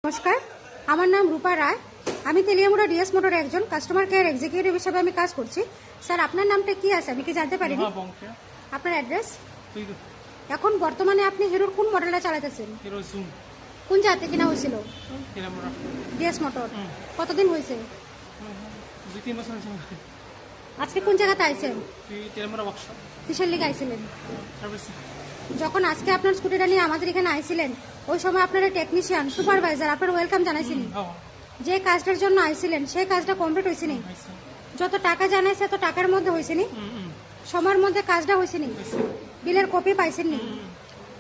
নমস্কার, আমার নাম রূপা রায়। আমি তেলিয়ামুড়া ডিএস মোটরের একজন কাস্টমার কেয়ার এক্সিকিউটিভ হিসেবে আমি কাজ করছি। স্যার, আপনার নামটা কি আছে আমি কি জানতে পারি? আপনার অ্যাড্রেস? এখন বর্তমানে আপনি হিরোর কোন মডেলটা চালাতেছেন? কোন জায়গা কিনা হয়েছিল? DS motor. কতদিন হয়েছে? আজকে কোন জায়গাতে আইছেন? কিসের লিগে আইছিলেন? যখন আজকে আপনার স্কুটিটা নিয়ে আমাদের এখানে আইছিলেন ওই সময় আপনার টেকনিশিয়ান সুপারভাইজার আপনার ওয়েলকাম জানাইছেন? যে কাজটার জন্য আইছিলেন সেই কাজটা কমপ্লিট হয়েছে নি? যত টাকা জানাইছে তো টাকার মধ্যে হয়েছে নি? সময়ের মধ্যে কাজটা হয়েছে নি? বিলের কপি পাইছেন নি?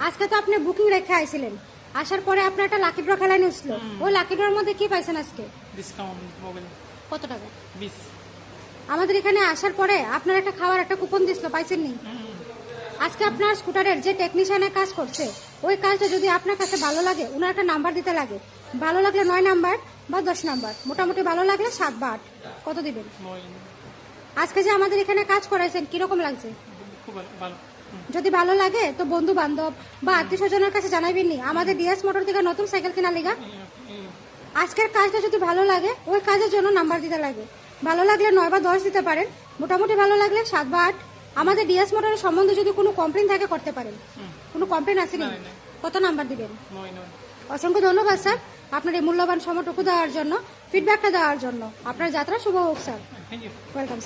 আজকে তো আপনি বুকিং রেখে আইছিলেন, আসার পরে আপনার একটা লাকি ড্র খেলা নিয়েছিল, ওই লাকি ড্রর মধ্যে কি পাইছেন আজকে? কত টাকা? 20। আমাদের এখানে আসার পরে আপনার একটা খাওয়ার একটা কুপন দিছিল, পাইছেন নি? আজকে আপনার স্কুটারের যে টেকনিশিয়ানের কাজ করছে ওই কাজটা যদি আপনার কাছে ভালো লাগে ওনার একটা নাম্বার দিতে লাগে। ভালো লাগলে 9 নাম্বার বা 10 নাম্বার, মোটামুটি ভালো লাগলে 7 বা 8। কত দিবেন? আজকে যে আমাদের এখানে কাজ করাইছেন কিরকম লাগছে? যদি ভালো লাগে তো বন্ধু বান্ধব বা আত্মীয় স্বজনের কাছে জানাবেন নি আমাদের ডিএস মোটর থেকে নতুন সাইকেল কেনা লিগা। আজকের কাজটা যদি ভালো লাগে ওই কাজের জন্য নাম্বার দিতে লাগে। ভালো লাগলে 9 বা 10 দিতে পারেন, মোটামুটি ভালো লাগলে 7 বা 8। আমাদের ডিএস মোটরের সম্বন্ধে যদি কোনো কমপ্লেন থাকে করতে পারেন। কোনো কমপ্লেন আসেনি? কত নাম্বার দিবেন? অসংখ্য ধন্যবাদ স্যার আপনার এই মূল্যবান সময়টুকু দেওয়ার জন্য, ফিডব্যাকটা দেওয়ার জন্য। আপনার যাত্রা শুভ হোক স্যার। ওয়েলকাম।